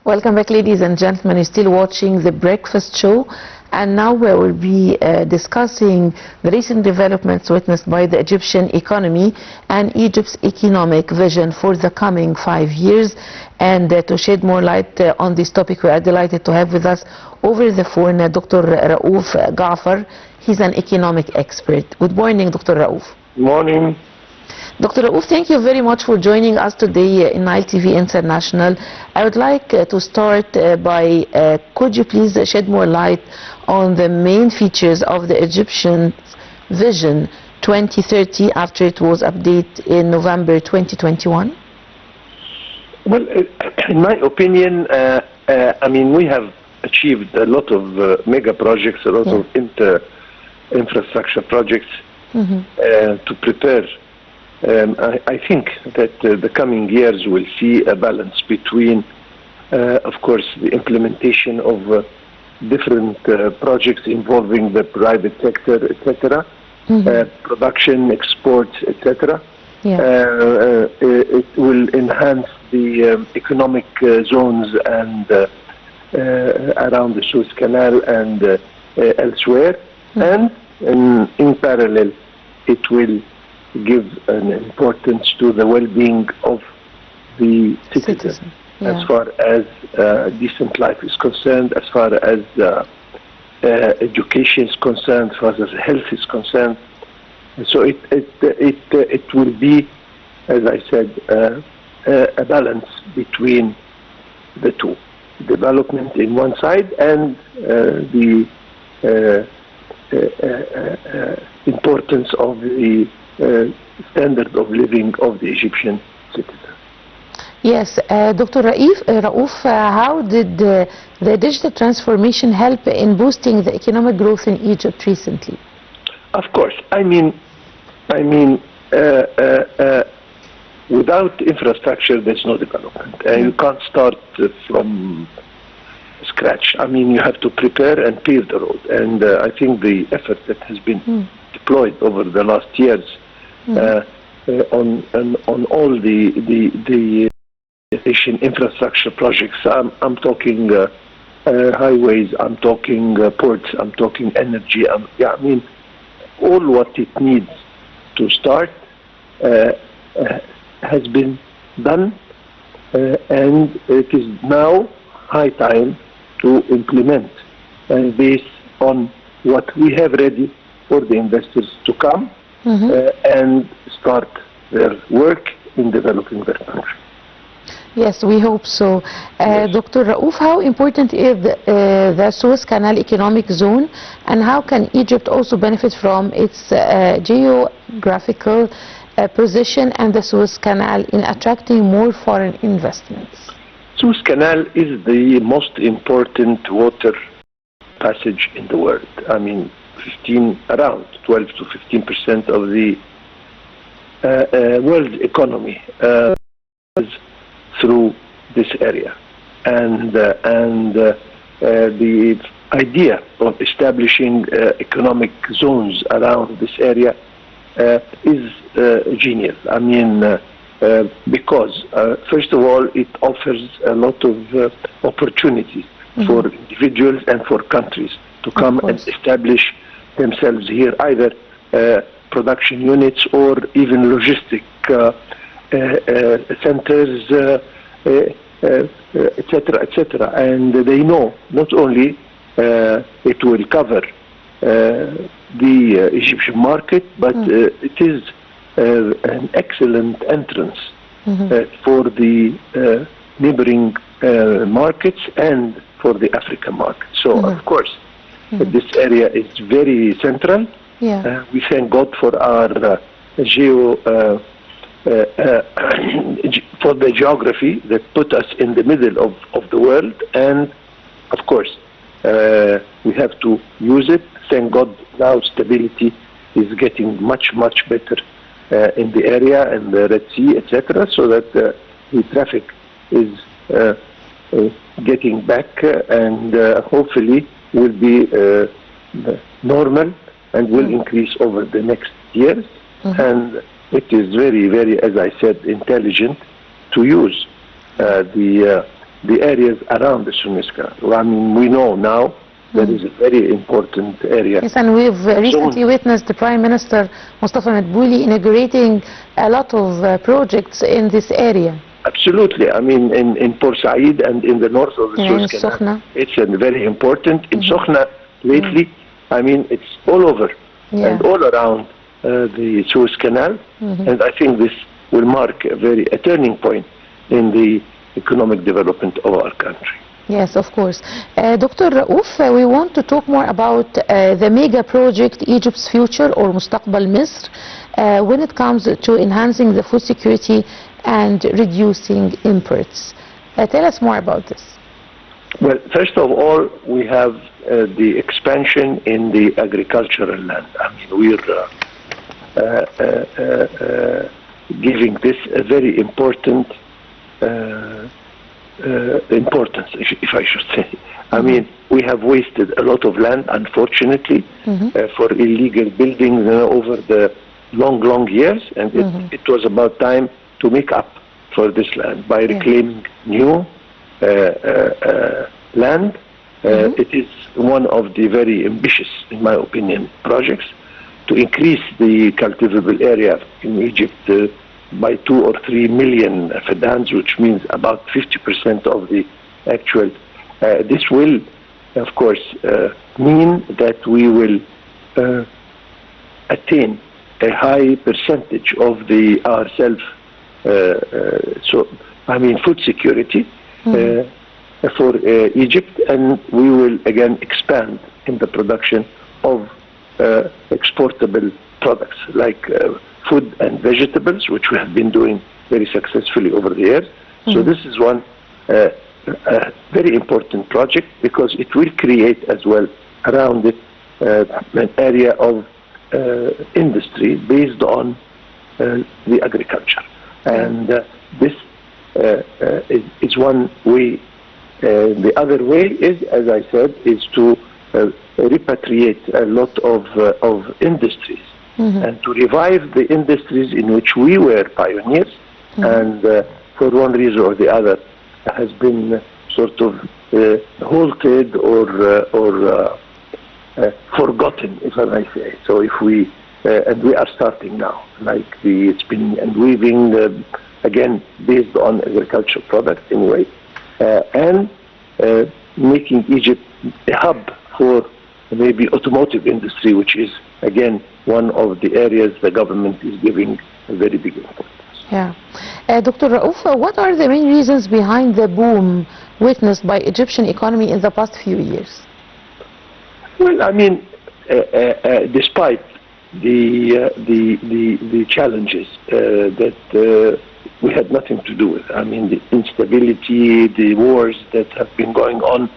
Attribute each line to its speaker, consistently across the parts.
Speaker 1: Welcome back, ladies and gentlemen. You're still watching The Breakfast Show, and now we will be discussing the recent developments witnessed by the Egyptian economy and Egypt's economic vision for the coming 5 years. And to shed more light on this topic, we are delighted to have with us over the phone Dr. Raouf Ghafaar. He's an economic expert. Good morning, Dr. Raouf.
Speaker 2: Morning.
Speaker 1: Dr. Raouf, thank you very much for joining us today in Nile TV International. I would like to start by, could you please shed more light on the main features of the Egyptian Vision 2030 after it was updated in November 2021?
Speaker 2: Well, in my opinion, I mean, we have achieved a lot of mega projects, a lot of infrastructure projects to prepare. I think that the coming years will see a balance between, of course, the implementation of different projects involving the private sector, etc., production, exports, etc. It will enhance the economic zones and around the Suez Canal and elsewhere, and in parallel, it will give an importance to the well-being of the citizen. As far as decent life is concerned, as far as education is concerned, as far as health is concerned. So it will be, as I said, a balance between the two: development in one side and the importance of the standard of living of the Egyptian citizen.
Speaker 1: Yes, Dr. Raouf, how did the digital transformation help in boosting the economic growth in Egypt recently?
Speaker 2: Of course, I mean, without infrastructure, there's no development. You can't start from scratch. I mean, you have to prepare and pave the road. And I think the effort that has been deployed over the last years on all the infrastructure projects. I'm talking highways. I'm talking ports. I'm talking energy. I mean, all what it needs to start has been done, and it is now high time to implement and based on what we have ready for the investors to come and start their work in developing their country.
Speaker 1: Yes, we hope so. Dr. Raouf, how important is the Suez Canal economic zone, and how can Egypt also benefit from its geographical position and the Suez Canal in attracting more foreign investments?
Speaker 2: Suez Canal is the most important water passage in the world. I mean, around 12 to 15% of the world economy is through this area, and the idea of establishing economic zones around this area is genius. I mean, because first of all, it offers a lot of opportunities for individuals and for countries to come and establish themselves here, either production units or even logistic centers, etc., etc. And they know not only it will cover the Egyptian market, but it is an excellent entrance for the neighboring markets and for the African market. So, of course, this area is very central. We thank God for our for the geography that put us in the middle of the world, and of course we have to use it. Thank God now stability is getting much better in the area and the Red Sea, etc., so that the traffic is getting back and hopefully will be normal and will increase over the next years. And it is very, very, as I said, intelligent to use the the areas around the Suez Canal. I mean, we know now that is a very important area.
Speaker 1: Yes, and we've recently witnessed the Prime Minister Mustafa Madbouli inaugurating a lot of projects in this area.
Speaker 2: Absolutely. I mean, in Port Said and in the north of the Suez Canal, it's very important. In Sokhna, lately, I mean, it's all over and all around the Suez Canal, and I think this will mark a turning point in the economic development of our country.
Speaker 1: Yes, of course. Dr. Raouf, we want to talk more about the mega project Egypt's Future or Mustaqbal Misr when it comes to enhancing the food security and reducing imports. Tell us more about this.
Speaker 2: Well, first of all, we have the expansion in the agricultural land. I mean, we're giving this a very important importance, if I should say. I mean, we have wasted a lot of land, unfortunately, for illegal building over the long years, and it was about time to make up for this land by reclaiming new land. It is one of the very ambitious, in my opinion, projects to increase the cultivable area in Egypt by 2 or 3 million fadans, which means about 50% of the actual. This will, of course, mean that we will attain a high percentage of our food security for Egypt, and we will again expand in the production of exportable products like food and vegetables, which we have been doing very successfully over the years. So this is one very important project because it will create as well around it an area of industry based on the agriculture. And this is one way. The other way is, as I said, is to repatriate a lot of industries and to revive the industries in which we were pioneers and for one reason or the other has been sort of halted or forgotten, if I may say. So if we and we are starting now, like the spinning and weaving, again based on agricultural products anyway, and making Egypt a hub for maybe automotive industry, which is again one of the areas the government is giving a very big importance.
Speaker 1: Yeah. Dr. Raouf, what are the main reasons behind the boom witnessed by Egyptian economy in the past few years?
Speaker 2: Well, I mean, despite the challenges that we had nothing to do with. I mean, the instability, the wars that have been going on,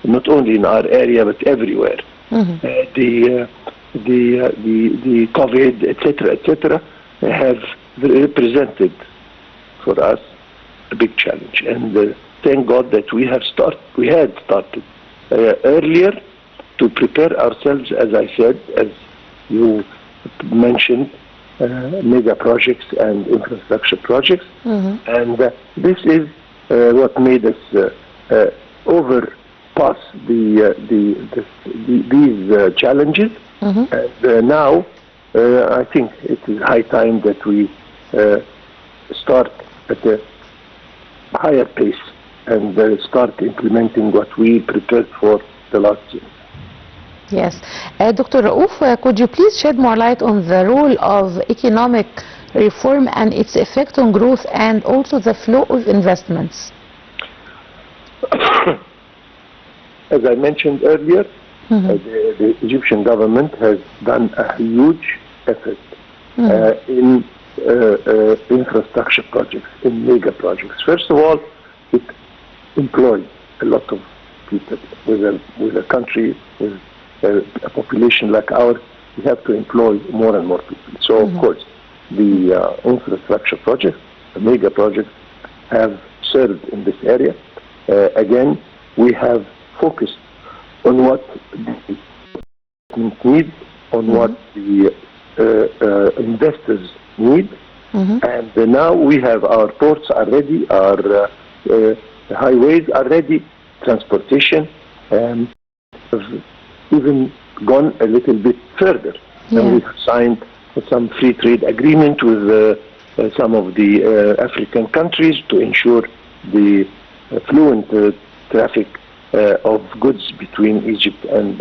Speaker 2: not only in our area but everywhere. The COVID, etc., have represented for us a big challenge. And thank God that we had started earlier to prepare ourselves, as I said, as you mentioned, mega projects and infrastructure projects. And this is what made us overpass these challenges. And now I think it is high time that we start at a higher pace and start implementing what we prepared for the last year.
Speaker 1: Yes. Dr. Raouf, could you please shed more light on the role of economic reform and its effect on growth and also the flow of investments?
Speaker 2: As I mentioned earlier, the Egyptian government has done a huge effort in infrastructure projects, in mega projects. First of all, it employs a lot of people. With a country with a population like ours, we have to employ more and more people. So, of course, the infrastructure projects, the mega projects, have served in this area. Again, we have focused on what the need, on what the investors need, and now we have our ports are ready, our The highways are ready. Transportation have even gone a little bit further.
Speaker 1: Yeah.
Speaker 2: And we have signed some free trade agreement with some of the African countries to ensure the fluent traffic of goods between Egypt and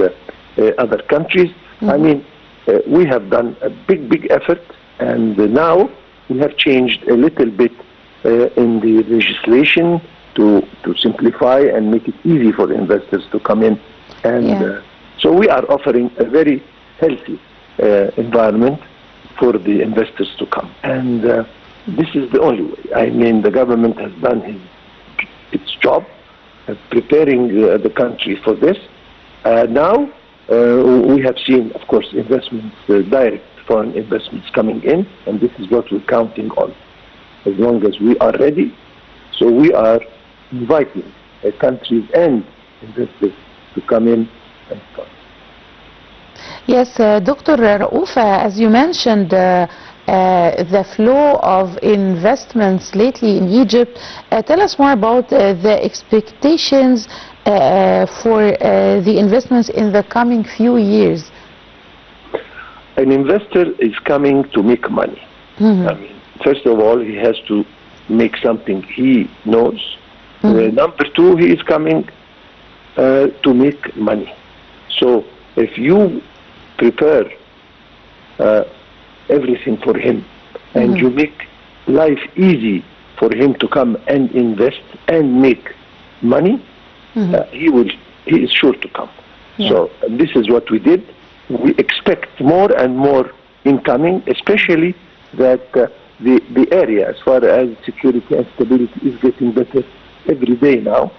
Speaker 2: other countries. I mean, we have done a big effort, and now we have changed a little bit in the legislation to simplify and make it easy for investors to come in. And so we are offering a very healthy environment for the investors to come. And this is the only way. I mean, the government has done its job preparing the country for this. Now we have seen, of course, investments, direct foreign investments coming in, and this is what we're counting on. As long as we are ready, so we are inviting countries and investors to come in and start.
Speaker 1: Yes, Dr. Raouf, as you mentioned, the flow of investments lately in Egypt. Tell us more about the expectations for the investments in the coming few years.
Speaker 2: An investor is coming to make money. I mean, first of all, he has to make something he knows. Number two, he is coming to make money. So if you prepare everything for him and you make life easy for him to come and invest and make money, he is sure to come. So this is what we did. We expect more and more incoming, especially that the area, as far as security and stability, is getting better every day now.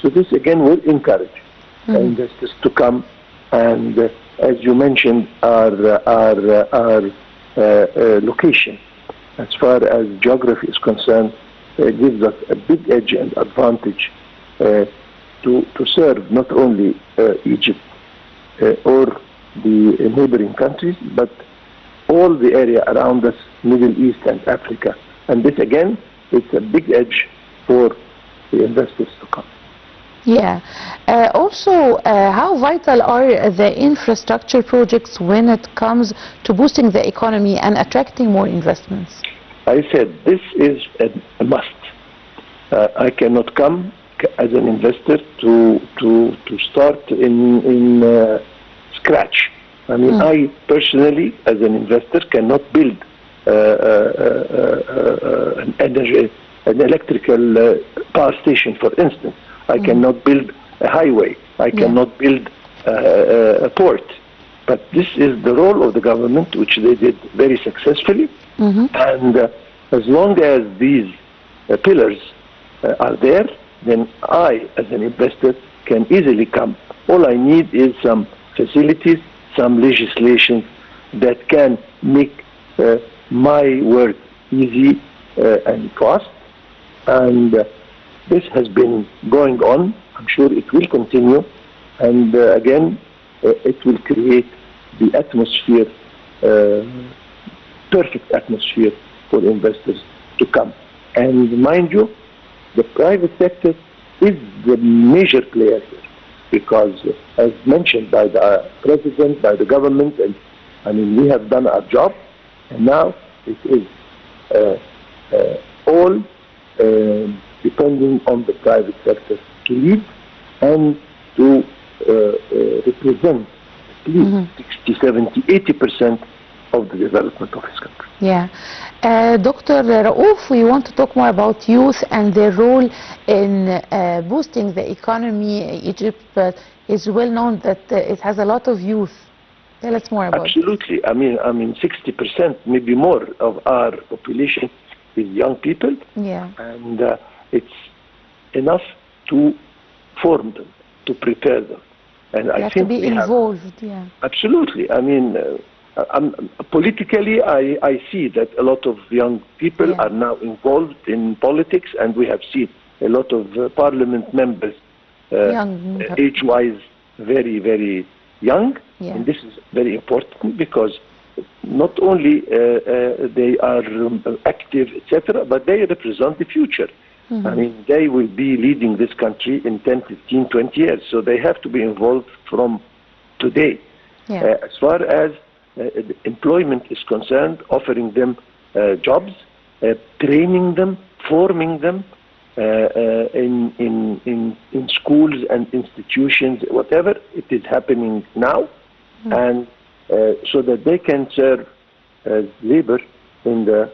Speaker 2: So this again will encourage investors to come. And as you mentioned, our location, as far as geography is concerned, gives us a big edge and advantage to serve not only Egypt or the neighboring countries, but all the area around us, Middle East and Africa. And this again, it's a big edge for the investors to come.
Speaker 1: Yeah. Also, how vital are the infrastructure projects when it comes to boosting the economy and attracting more investments?
Speaker 2: I said this is a must. I cannot come as an investor to start in scratch. I mean, I personally, as an investor, cannot build an electrical power station, for instance. I cannot build a highway. I cannot build a port. But this is the role of the government, which they did very successfully. And as long as these pillars are there, then I, as an investor, can easily come. All I need is some facilities, some legislation that can make my work easy and fast. And this has been going on. I'm sure it will continue. And again, it will create the atmosphere, perfect atmosphere for investors to come. And mind you, the private sector is the major player here, because as mentioned by the president, by the government, and I mean, we have done our job, and now it is all depending on the private sector to lead and to represent at least 60, 70, 80% of the development of his country.
Speaker 1: Yeah. Dr. Raouf, we want to talk more about youth and their role in boosting the economy. Egypt is well known that it has a lot of youth. Tell us more about
Speaker 2: Absolutely. It. I mean, 60%, maybe more, of our population is young people.
Speaker 1: Yeah.
Speaker 2: And it's enough to form them, to prepare them. And I think
Speaker 1: have to be involved. Yeah.
Speaker 2: Absolutely. I mean, politically, I see that a lot of young people are now involved in politics, and we have seen a lot of parliament members, age-wise, very, very young. Yeah. And this is very important because not only they are active, etc., but they represent the future.
Speaker 1: Mm-hmm.
Speaker 2: I mean, they will be leading this country in 10, 15, 20 years. So they have to be involved from today.
Speaker 1: Yeah.
Speaker 2: As far as employment is concerned, offering them jobs, training them, forming them in schools and institutions, whatever, it is happening now, and so that they can serve as labor in the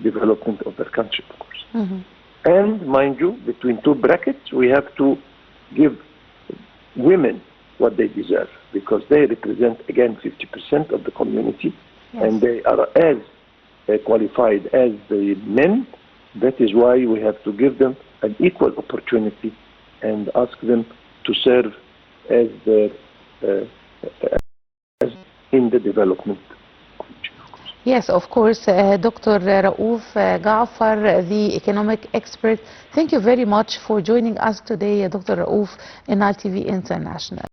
Speaker 2: development of their country, of course.
Speaker 1: Mm-hmm.
Speaker 2: And mind you, between two brackets, we have to give women what they deserve, because they represent, again, 50% of the community,
Speaker 1: Yes.
Speaker 2: and they are as qualified as the men. That is why we have to give them an equal opportunity and ask them to serve as their in the development.
Speaker 1: Yes, of course, Dr. Raouf Ghafaar, the economic expert. Thank you very much for joining us today, Dr. Raouf, in Nile TV International.